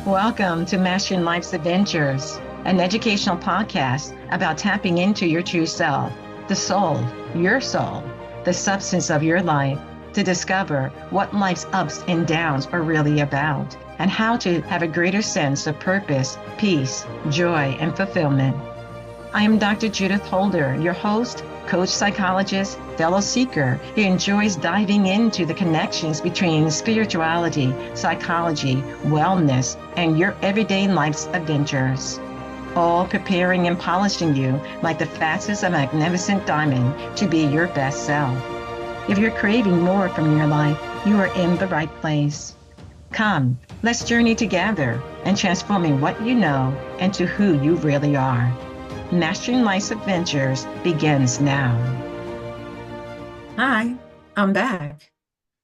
Welcome to Mastering Life's Adventures, an educational podcast about tapping into your true self, the soul, the substance of your life, to discover what life's ups and downs are really about, and how to have a greater sense of purpose, peace, joy, and fulfillment. I am Dr. Judith Holder, your host, coach psychologist, fellow seeker who enjoys diving into the connections between spirituality, psychology, wellness, and your everyday life's adventures. All preparing and polishing you like the facets of a magnificent diamond to be your best self. If you're craving more from your life, you are in the right place. Come, let's journey together and transforming what you know into who you really are. Mastering Life's Adventures begins now. Hi, I'm back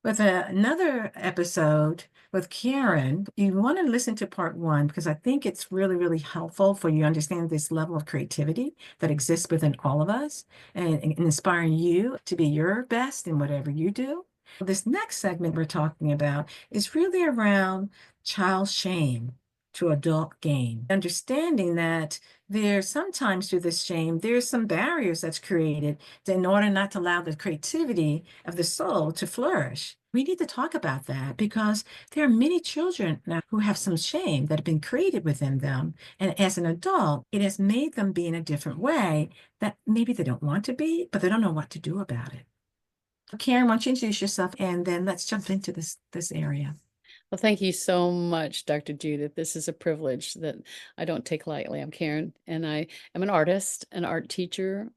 with another episode with Karen. You want to listen to part one because I think it's really, really helpful for you to understand this level of creativity that exists within all of us and inspiring you to be your best in whatever you do. This next segment we're talking about is really around child shame to adult gain. Understanding that there's sometimes through this shame, there's some barriers that's created in order not to allow the creativity of the soul to flourish. We need to talk about that because there are many children now who have some shame that have been created within them. And as an adult, it has made them be in a different way that maybe they don't want to be, but they don't know what to do about it. Karen, why don't you introduce yourself and then let's jump into this area. Well, thank you so much, Dr. Judith. This is a privilege that I don't take lightly. I'm Karen, and I am an artist, an art teacher,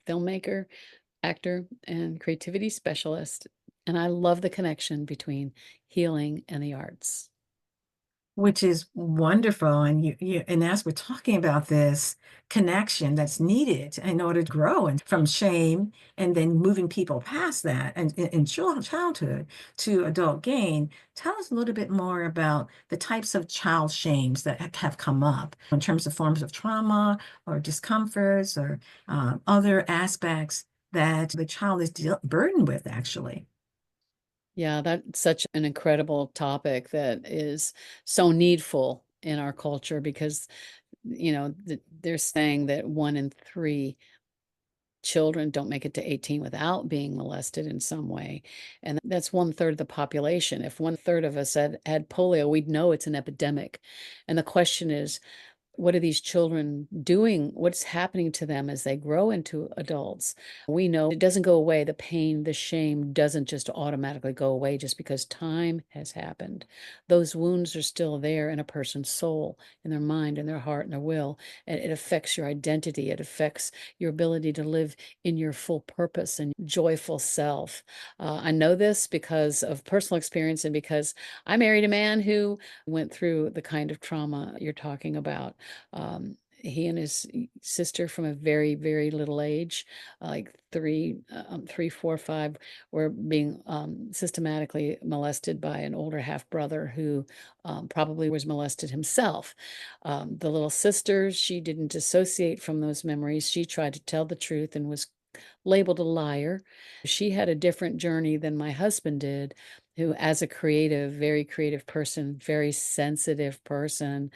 filmmaker, actor, and creativity specialist. And I love the connection between healing and the arts. Which is wonderful. And as we're talking about this connection that's needed in order to grow and from shame and then moving people past that and in childhood to adult gain, tell us a little bit more about the types of child shames that have come up in terms of forms of trauma or discomforts or other aspects that the child is burdened with, actually. Yeah, that's such an incredible topic that is so needful in our culture because, they're saying that 1 in 3 children don't make it to 18 without being molested in some way. And that's 1/3 of the population. If 1/3 of us had polio, we'd know it's an epidemic. And the question is, what are these children doing? What's happening to them as they grow into adults? We know it doesn't go away. The pain, the shame doesn't just automatically go away just because time has happened. Those wounds are still there in a person's soul, in their mind, in their heart, and their will. And it affects your identity. It affects your ability to live in your full purpose and joyful self. I know this because of personal experience and because I married a man who went through the kind of trauma you're talking about. He and his sister from a very, very little age, like 3, 4, 5, were being systematically molested by an older half brother who probably was molested himself. The little sister, she didn't dissociate from those memories. She tried to tell the truth and was labeled a liar. She had a different journey than my husband did, who, as a creative, very creative person, very sensitive person,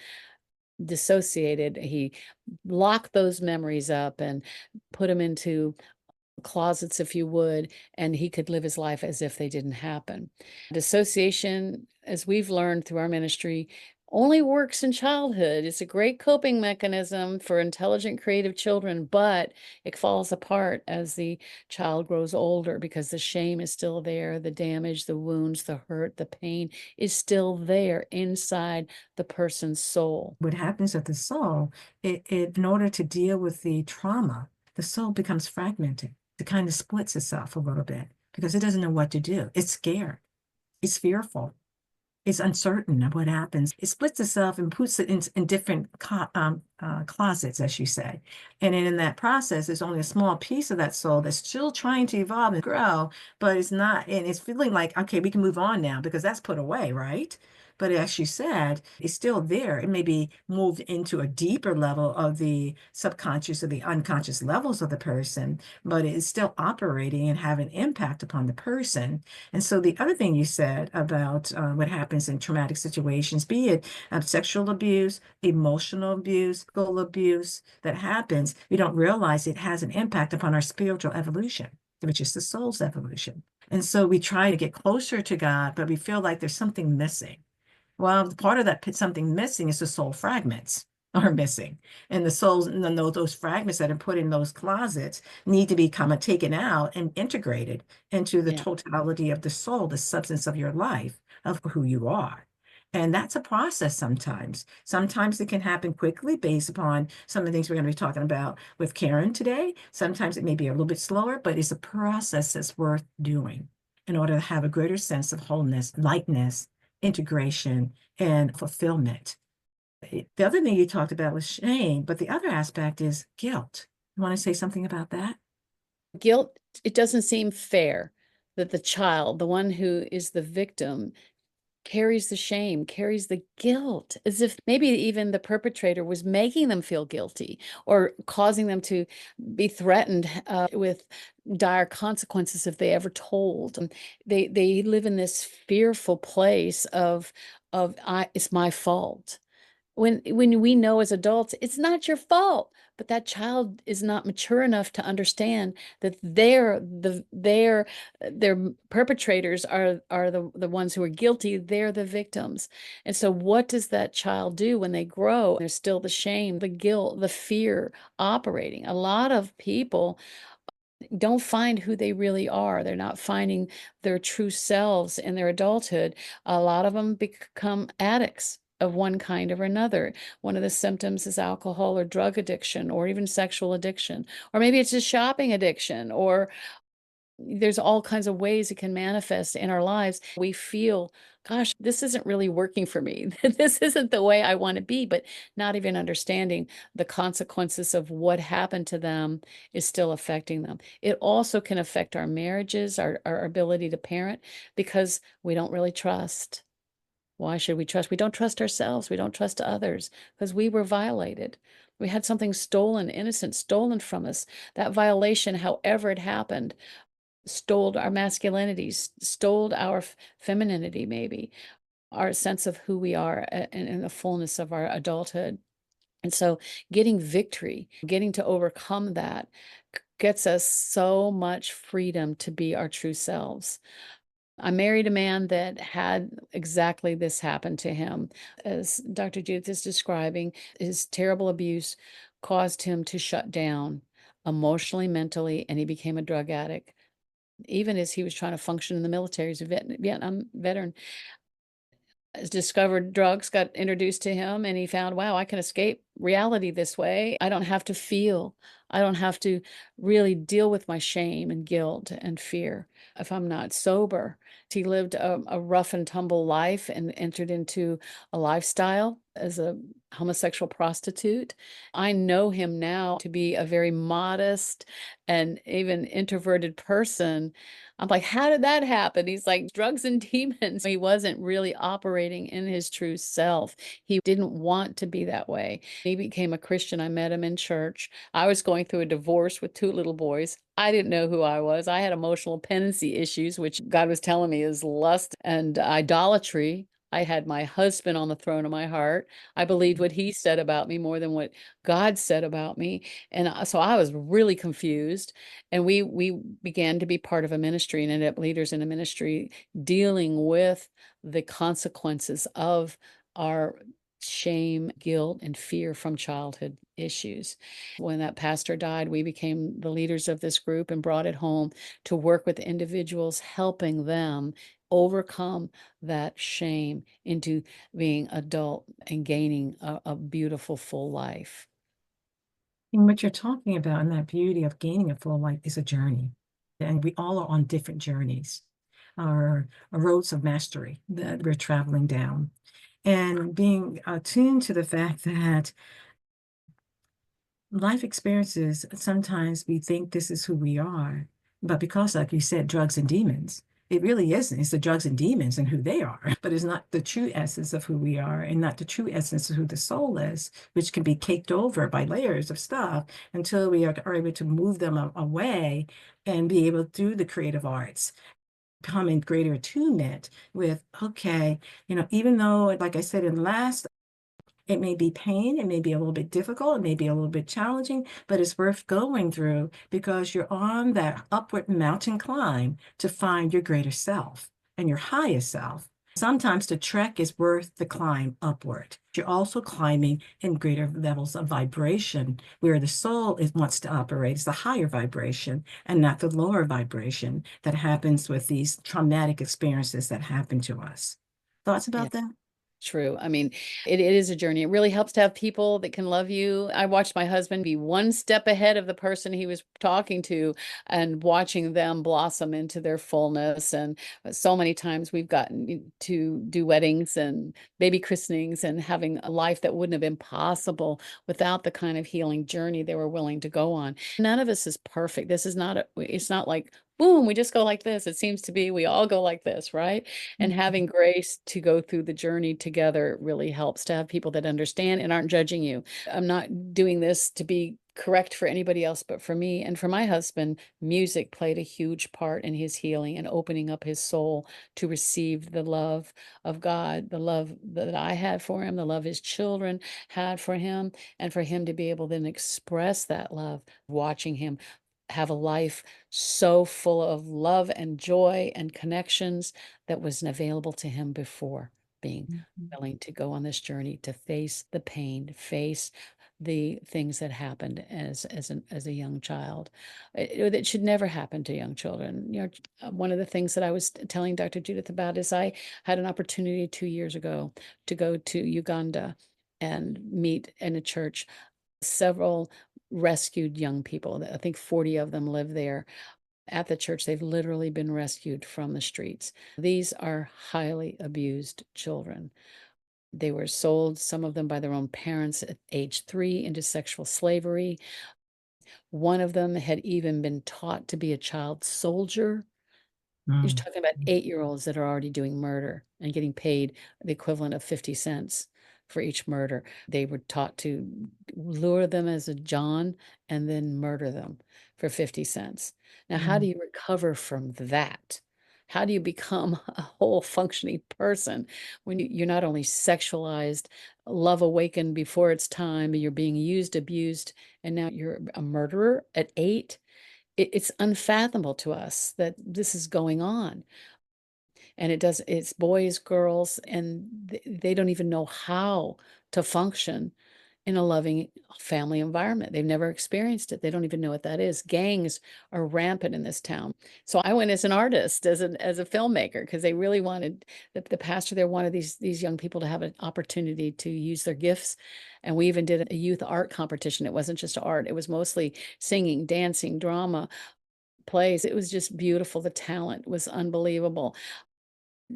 dissociated. He locked those memories up and put them into closets, if you would, and he could live his life as if they didn't happen. Dissociation, as we've learned through our ministry, only works in childhood. It's a great coping mechanism for intelligent, creative children, but it falls apart as the child grows older because the shame is still there, the damage, the wounds, the hurt, the pain is still there inside the person's soul. What happens with the soul, in order to deal with the trauma, the soul becomes fragmented. It kind of splits itself a little bit because it doesn't know what to do. It's scared. It's fearful. It's uncertain of what happens. It splits itself and puts it in different closets, as you say. And in that process, there's only a small piece of that soul that's still trying to evolve and grow, but it's not, and it's feeling like, okay, we can move on now because that's put away, right? but as you said, it's still there. It may be moved into a deeper level of the subconscious or the unconscious levels of the person, but it is still operating and have an impact upon the person. And so the other thing you said about what happens in traumatic situations, be it sexual abuse, emotional abuse, physical abuse that happens, we don't realize it has an impact upon our spiritual evolution, which is the soul's evolution. And so we try to get closer to God, but we feel like there's something missing. Well, part of that something missing is the soul fragments are missing. And the souls, and those fragments that are put in those closets need to become taken out and integrated into the Yeah. totality of the soul, the substance of your life, of who you are. And that's a process sometimes. Sometimes it can happen quickly based upon some of the things we're going to be talking about with Karen today. Sometimes it may be a little bit slower, but it's a process that's worth doing in order to have a greater sense of wholeness, lightness, integration, and fulfillment. The other thing you talked about was shame, but the other aspect is guilt. You want to say something about that? Guilt, it doesn't seem fair that the child, the one who is the victim, carries the shame, carries the guilt, as if maybe even the perpetrator was making them feel guilty or causing them to be threatened with dire consequences if they ever told. And they live in this fearful place of it's my fault. When we know as adults, it's not your fault, but that child is not mature enough to understand that their perpetrators are the ones who are guilty. They're the victims. And so what does that child do when they grow? There's still the shame, the guilt, the fear operating. A lot of people don't find who they really are. They're not finding their true selves in their adulthood. A lot of them become addicts of one kind or another. One of the symptoms is alcohol or drug addiction, or even sexual addiction, or maybe it's just shopping addiction, or there's all kinds of ways it can manifest in our lives. We feel, gosh, this isn't really working for me. This isn't the way I want to be, but not even understanding the consequences of what happened to them is still affecting them. It also can affect our marriages, our ability to parent, because we don't really trust. Why should we trust? We don't trust ourselves. We don't trust others because we were violated. We had something stolen, innocent, stolen from us. That violation, however it happened, stole our masculinity, stole our femininity, maybe our sense of who we are and the fullness of our adulthood. And so getting victory, getting to overcome that gets us so much freedom to be our true selves. I married a man that had exactly this happen to him. As Dr. Judith is describing, his terrible abuse caused him to shut down emotionally, mentally, and he became a drug addict. Even as he was trying to function in the military as a Vietnam veteran, discovered drugs, got introduced to him, and he found, wow, I can escape reality this way. I don't have to feel. I don't have to really deal with my shame and guilt and fear if I'm not sober. He lived a rough and tumble life and entered into a lifestyle as a homosexual prostitute. I know him now to be a very modest and even introverted person. I'm like, how did that happen? He's like, drugs and demons. He wasn't really operating in his true self. He didn't want to be that way. He became a Christian. I met him in church. I was going through a divorce with two little boys. I didn't know who I was. I had emotional dependency issues, which God was telling me is lust and idolatry. I had my husband on the throne of my heart. I believed what he said about me more than what God said about me. And so I was really confused. And we began to be part of a ministry and ended up leaders in a ministry dealing with the consequences of our shame, guilt, and fear from childhood issues. When that pastor died, we became the leaders of this group and brought it home to work with individuals, helping them overcome that shame into being adult and gaining a beautiful, full life. And what you're talking about and that beauty of gaining a full life is a journey. And we all are on different journeys, our roads of mastery that we're traveling down. And being attuned to the fact that life experiences, sometimes we think this is who we are. But because, like you said, drugs and demons, It really isn't. It's the drugs and demons and who they are, but it's not the true essence of who we are and not the true essence of who the soul is, which can be caked over by layers of stuff until we are able to move them away and be able to do the creative arts, come in greater attunement with, okay, even though, like I said in last, it may be pain, it may be a little bit difficult, it may be a little bit challenging, but it's worth going through because you're on that upward mountain climb to find your greater self and your highest self. Sometimes the trek is worth the climb upward. You're also climbing in greater levels of vibration where the soul wants to operate. It's the higher vibration and not the lower vibration that happens with these traumatic experiences that happen to us. Thoughts Yeah. about that? True. I mean, it is a journey. It really helps to have people that can love you. I watched my husband be one step ahead of the person he was talking to and watching them blossom into their fullness. And so many times we've gotten to do weddings and baby christenings and having a life that wouldn't have been possible without the kind of healing journey they were willing to go on. None of us is perfect. This is not, it's not like, boom, we just go like this. It seems to be we all go like this, right? And having grace to go through the journey together really helps to have people that understand and aren't judging you. I'm not doing this to be correct for anybody else, but for me and for my husband, music played a huge part in his healing and opening up his soul to receive the love of God, the love that I had for him, the love his children had for him, and for him to be able to then express that love, watching him have a life so full of love and joy and connections that wasn't available to him before, being willing to go on this journey to face the pain, face the things that happened as a young child. It should never happen to young children. One of the things that I was telling Dr. Judith about is I had an opportunity 2 years ago to go to Uganda and meet in a church several rescued young people. I think 40 of them live there. At the church, they've literally been rescued from the streets. These are highly abused children. They were sold, some of them by their own parents at age 3, into sexual slavery. One of them had even been taught to be a child soldier. You're Mm. talking about 8-year-olds that are already doing murder and getting paid the equivalent of 50 cents for each murder. They were taught to lure them as a John and then murder them for 50 cents. Now, how do Mm. you recover from that? How do you become a whole functioning person when you're not only sexualized, love awakened before it's time, you're being used, abused, and now you're a murderer at 8? It's unfathomable to us that this is going on. And it's boys, girls, and they don't even know how to function in a loving family environment. They've never experienced it. They don't even know what that is. Gangs are rampant in this town. So I went as an artist, as a filmmaker, because they really wanted the pastor there wanted these young people to have an opportunity to use their gifts. And we even did a youth art competition. It wasn't just art, it was mostly singing, dancing, drama, plays. It was just beautiful. The talent was unbelievable.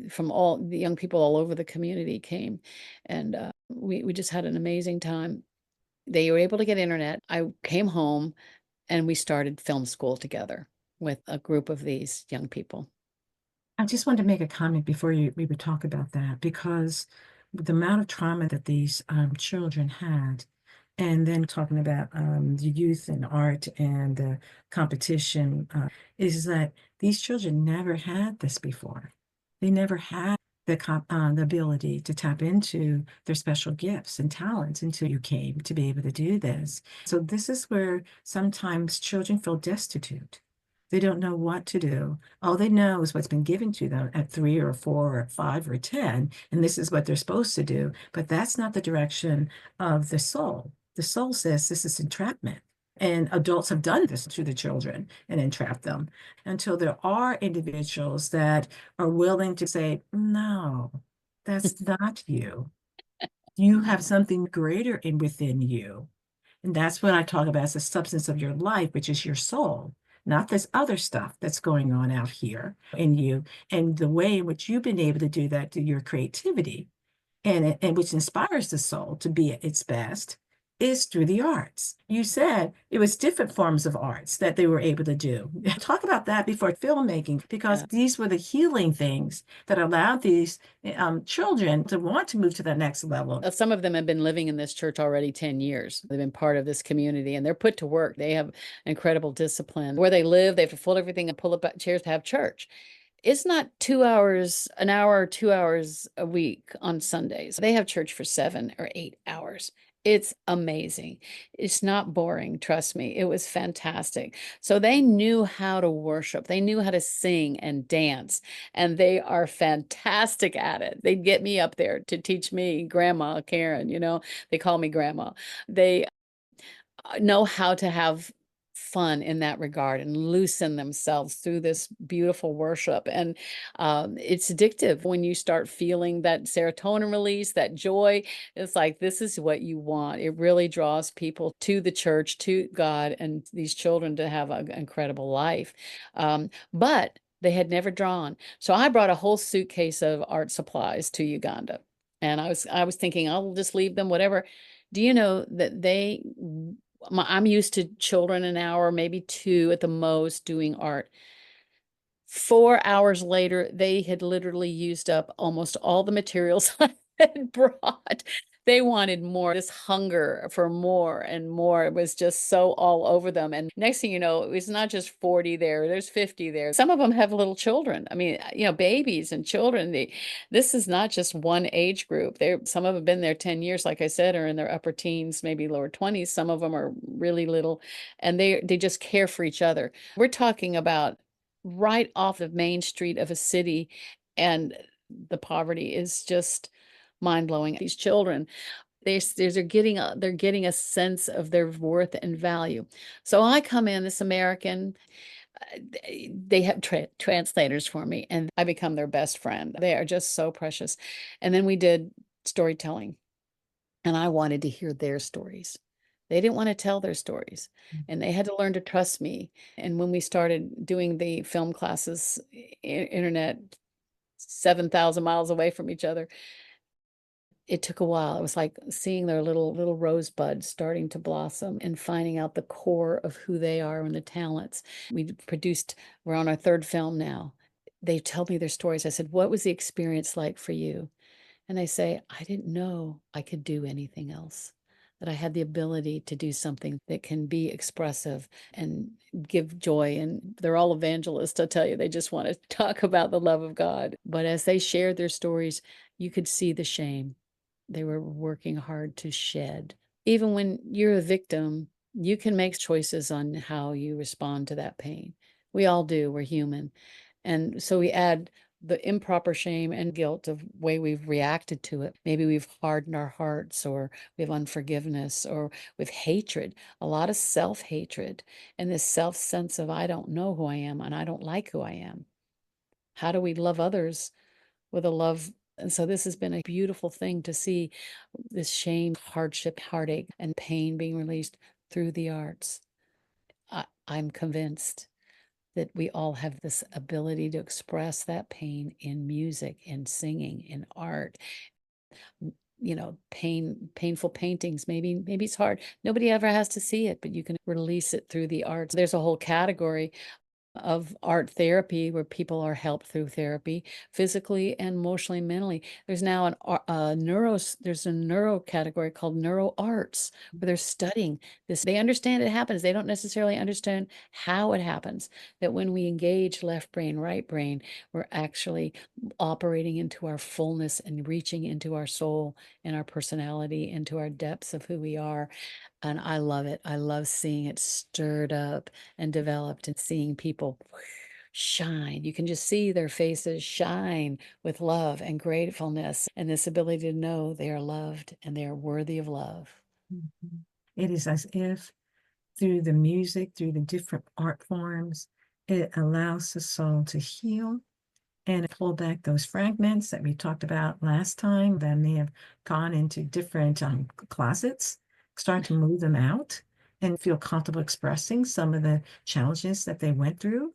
From all the young people all over the community came, and we just had an amazing time. They were able to get internet. I came home and we started film school together with a group of these young people. I just wanted to make a comment before we would talk about that, because the amount of trauma that these children had, and then talking about the youth and art and the competition, is that these children never had this before. They never had the ability to tap into their special gifts and talents until you came to be able to do this. So this is where sometimes children feel destitute. They don't know what to do. All they know is what's been given to them at 3 or 4 or 5 or 10, and this is what they're supposed to do. But that's not the direction of the soul. The soul says this is entrapment. And adults have done this to the children and entrapped them until there are individuals that are willing to say, no, that's not you. You have something greater within you. And that's what I talk about as the substance of your life, which is your soul, not this other stuff that's going on out here in you. And the way in which you've been able to do that through your creativity and which inspires the soul to be at its best is through the arts. You said it was different forms of arts that they were able to do. Talk about that before filmmaking, because these were the healing things that allowed these children to want to move to the next level. Some of them have been living in this church already 10 years. They've been part of this community and they're put to work. They have incredible discipline. Where they live, they have to fold everything and pull up chairs to have church. It's not 2 hours, an hour or 2 hours a week on Sundays. They have church for 7 or 8 hours. It's amazing. It's not boring, trust me. It was fantastic. So they knew how to worship. They knew how to sing and dance, and they are fantastic at it. They'd get me up there to teach me, Grandma Karen, they call me Grandma. They know how to have fun in that regard and loosen themselves through this beautiful worship. And it's addictive when you start feeling that serotonin release, that joy. It's like, this is what you want. It really draws people to the church, to God, and these children to have an incredible life. But they had never drawn. So I brought a whole suitcase of art supplies to Uganda. And I was thinking, I'll just leave them, whatever. Do you know that I'm used to children an hour, maybe 2 at the most, doing art. 4 hours later, they had literally used up almost all the materials I had brought. They wanted more. This hunger for more and more, it was just so all over them. And next thing you know, it's not just 40 there, there's 50 there. Some of them have little children. I mean, babies and children. This is not just one age group. Some of them have been there 10 years, like I said, or in their upper teens, maybe lower 20s. Some of them are really little, and they just care for each other. We're talking about right off the main street of a city, and the poverty is just mind-blowing. These children, they're getting a sense of their worth and value. So I come in, this American, they have translators for me, and I become their best friend. They are just so precious. And then we did storytelling, and I wanted to hear their stories. They didn't want to tell their stories, and they had to learn to trust me. And when we started doing the film classes, internet, 7,000 miles away from each other, it took a while. It was like seeing their little rosebuds starting to blossom and finding out the core of who they are and the talents. We're on our 3rd film now. They tell me their stories. I said, what was the experience like for you? And they say, I didn't know I could do anything else, that I had the ability to do something that can be expressive and give joy. And they're all evangelists, I'll tell you. They just want to talk about the love of God. But as they shared their stories, you could see the shame they were working hard to shed. Even when you're a victim, you can make choices on how you respond to that pain. We all do. We're human. And so we add the improper shame and guilt of way we've reacted to it. Maybe we've hardened our hearts, or we have unforgiveness, or with hatred, a lot of self-hatred, and this self-sense of, I don't know who I am and I don't like who I am. How do we love others with a love? And so this has been a beautiful thing to see, this shame, hardship, heartache, and pain being released through the arts. I'm convinced that we all have this ability to express that pain in music, in singing, in art. Painful paintings, maybe it's hard. Nobody ever has to see it, but you can release it through the arts. There's a whole category of art therapy where people are helped through therapy, physically and emotionally, mentally. There's now there's a neuro category called neuro arts, where they're studying this. They understand it happens. They don't necessarily understand how it happens. That when we engage left brain, right brain, we're actually operating into our fullness and reaching into our soul and our personality, into our depths of who we are. And I love it. I love seeing it stirred up and developed, and seeing people shine. You can just see their faces shine with love and gratefulness, and this ability to know they are loved and they are worthy of love. It is as if through the music, through the different art forms, it allows the soul to heal and pull back those fragments that we talked about last time that may have gone into different closets, start to move them out and feel comfortable expressing some of the challenges that they went through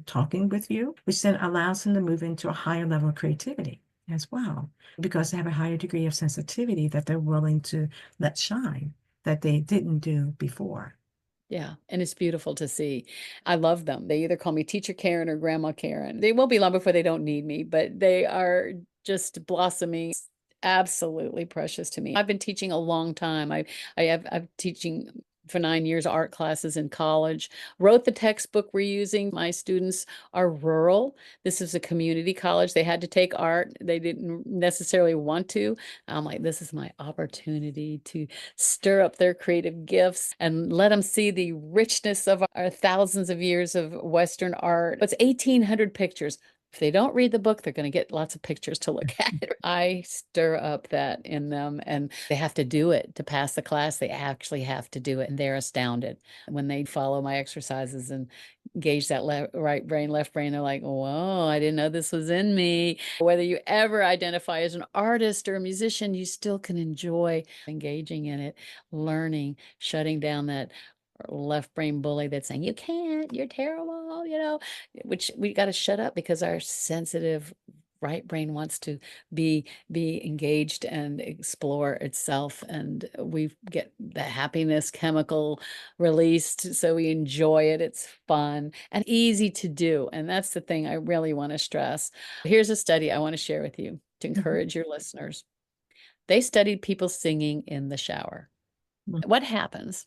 talking with you, which then allows them to move into a higher level of creativity as well, because they have a higher degree of sensitivity that they're willing to let shine. that they didn't do before. Yeah, and it's beautiful to see. I love them. They either call me Teacher Karen or Grandma Karen. They won't be long before they don't need me, but they are just blossoming. Absolutely precious to me. I've been teaching a long time. I'm teaching for 9 years art classes in college. Wrote the textbook we're using. My students are rural. This is a community college. They had to take art. They didn't necessarily want to. I'm like, this is my opportunity to stir up their creative gifts and let them see the richness of our thousands of years of Western art. It's 1,800 pictures. If they don't read the book, they're going to get lots of pictures to look at. I stir up that in them, and they have to do it to pass the class. They actually have to do it, and they're astounded when they follow my exercises and engage that right brain, left brain. They're like, whoa, I didn't know this was in me. Whether you ever identify as an artist or a musician, you still can enjoy engaging in it, learning, shutting down that left brain bully that's saying, you can't, you're terrible, which we got to shut up because our sensitive right brain wants to be engaged and explore itself, and we get the happiness chemical released, so we enjoy it. It's fun and easy to do, and that's the thing I really want to stress. Here's a study I want to share with you to encourage your listeners. They studied people singing in the shower. What happens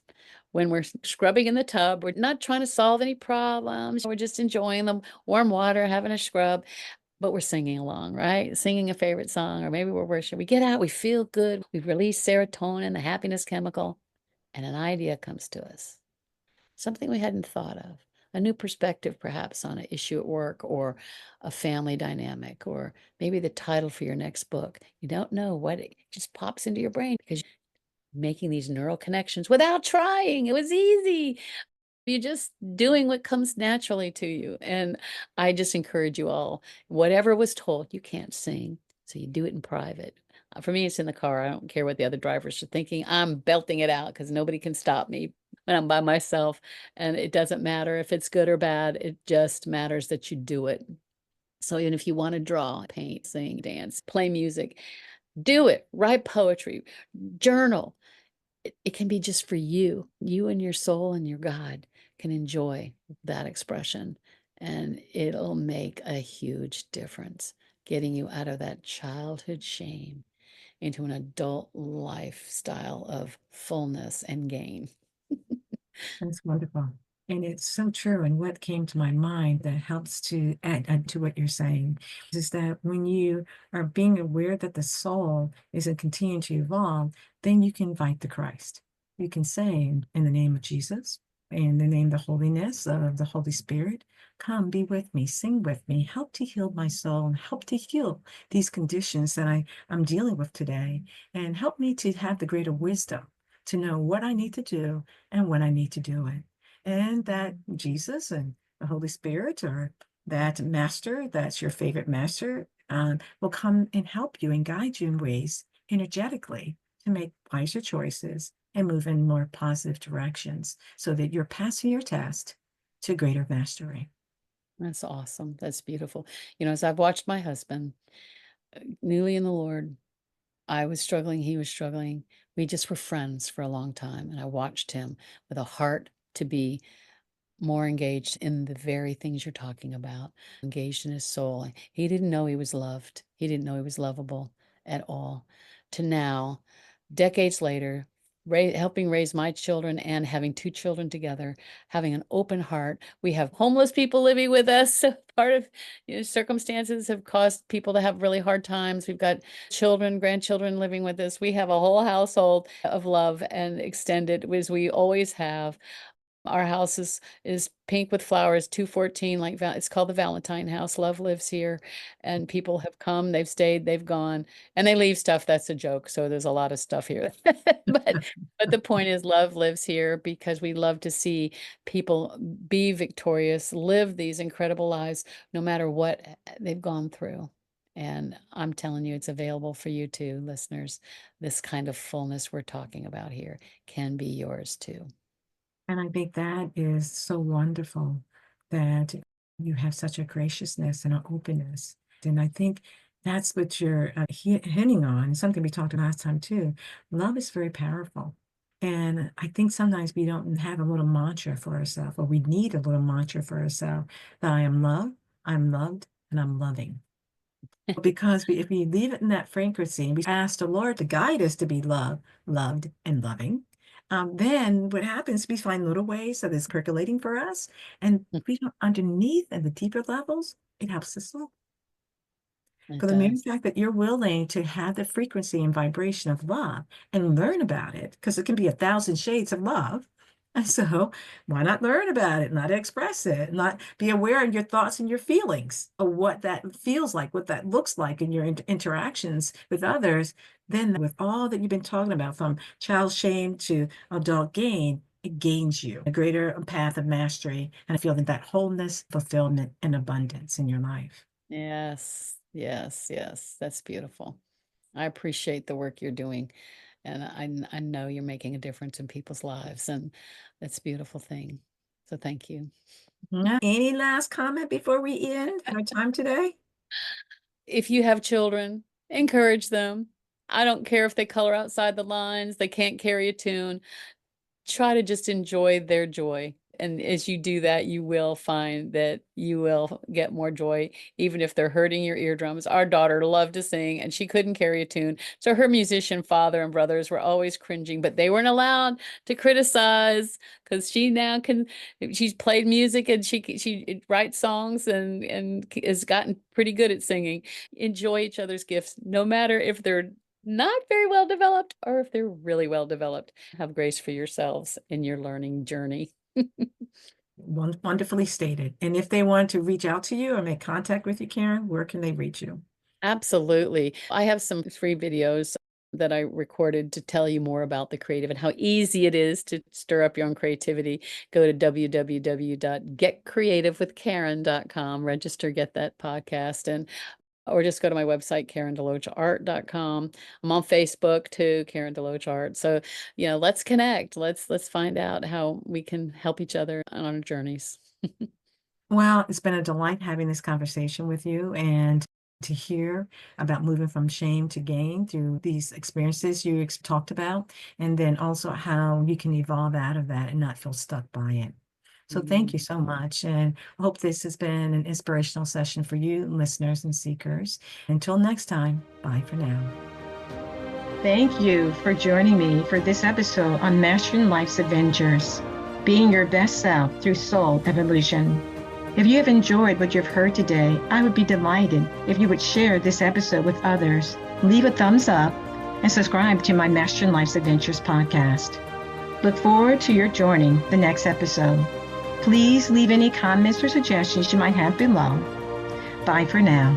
when we're scrubbing in the tub? We're not trying to solve any problems. We're just enjoying the warm water, having a scrub, but we're singing along, right? Singing a favorite song, or maybe we're worshiping. We get out, we feel good. We release serotonin, the happiness chemical, and an idea comes to us. Something we hadn't thought of. A new perspective, perhaps, on an issue at work or a family dynamic, or maybe the title for your next book. You don't know what it just pops into your brain because making these neural connections without trying. It was easy. You're just doing what comes naturally to you. And I just encourage you all, whatever was told, you can't sing, so you do it in private. For me, it's in the car. I don't care what the other drivers are thinking. I'm belting it out because nobody can stop me when I'm by myself. And it doesn't matter if it's good or bad. It just matters that you do it. So even if you want to draw, paint, sing, dance, play music, do it. Write poetry, journal. It can be just for you. You and your soul and your God can enjoy that expression, and it'll make a huge difference, getting you out of that childhood shame into an adult lifestyle of fullness and gain. That's wonderful. And it's so true. And what came to my mind that helps to add to what you're saying is that when you are being aware that the soul is continuing to evolve, then you can invite the Christ. You can say, in the name of Jesus, in the name of the holiness of the Holy Spirit, come be with me, sing with me, help to heal my soul, and help to heal these conditions that I'm dealing with today, and help me to have the greater wisdom to know what I need to do and when I need to do it. And that Jesus and the Holy Spirit, or that master, that's your favorite master, will come and help you and guide you in ways energetically to make wiser choices and move in more positive directions so that you're passing your test to greater mastery. That's awesome. That's beautiful. As I've watched my husband, newly in the Lord, I was struggling, he was struggling. We just were friends for a long time, and I watched him with a heart to be more engaged in the very things you're talking about, engaged in his soul. He didn't know he was loved. He didn't know he was lovable at all. To now, decades later, helping raise my children and having 2 children together, having an open heart. We have homeless people living with us. Part of circumstances have caused people to have really hard times. We've got children, grandchildren living with us. We have a whole household of love and extended, as we always have. Our house is pink with flowers, 214, like it's called the Valentine House. Love lives here, and people have come, they've stayed, they've gone, and they leave stuff. That's a joke. So there's a lot of stuff here. But the point is, love lives here because we love to see people be victorious, live these incredible lives, no matter what they've gone through. And I'm telling you, it's available for you too, listeners. This kind of fullness we're talking about here can be yours too. And I think that is so wonderful that you have such a graciousness and an openness. And I think that's what you're hinting on, something we talked about last time too. Love is very powerful. And I think sometimes we don't have a little mantra for ourselves, or we need a little mantra for ourselves, that I am loved, and I'm loving. Because if we leave it in that frequency and we ask the Lord to guide us to be loved, and loving, then what happens, we find little ways that is percolating for us. And we don't, underneath and the deeper levels, it helps us love. It For the mere does. fact that you're willing to have the frequency and vibration of love and learn about it, because it can be 1,000 shades of love. And so why not learn about it, not express it, not be aware of your thoughts and your feelings of what that feels like, what that looks like in your interactions with others. Then with all that you've been talking about, from child shame to adult gain, it gains you a greater path of mastery and feeling that wholeness, fulfillment, and abundance in your life. Yes, yes, yes. That's beautiful. I appreciate the work you're doing. And I know you're making a difference in people's lives, and that's a beautiful thing. So thank you. Any last comment before we end our time today? If you have children, encourage them. I don't care if they color outside the lines, they can't carry a tune. Try to just enjoy their joy. And as you do that, you will find that you will get more joy, even if they're hurting your eardrums. Our daughter loved to sing and she couldn't carry a tune. So her musician father and brothers were always cringing, but they weren't allowed to criticize, because she now can, she's played music and she writes songs and has gotten pretty good at singing. Enjoy each other's gifts, no matter if they're not very well developed or if they're really well developed. Have grace for yourselves in your learning journey. Wonderfully stated. And if they want to reach out to you or make contact with you, Karen, where can they reach you? Absolutely. I have some free videos that I recorded to tell you more about the creative and how easy it is to stir up your own creativity. Go to www.getcreativewithkaren.com, register, get that podcast, and or just go to my website, KarenDeLoachArt.com. I'm on Facebook too, Karen DeLoach Art. So, let's connect. Let's find out how we can help each other on our journeys. Well, it's been a delight having this conversation with you, and to hear about moving from shame to gain through these experiences you talked about, and then also how you can evolve out of that and not feel stuck by it. So thank you so much. And I hope this has been an inspirational session for you, listeners and seekers. Until next time, bye for now. Thank you for joining me for this episode on Mastering Life's Adventures, being your best self through soul evolution. If you have enjoyed what you've heard today, I would be delighted if you would share this episode with others, leave a thumbs up, and subscribe to my Mastering Life's Adventures podcast. Look forward to your joining the next episode. Please leave any comments or suggestions you might have below. Bye for now.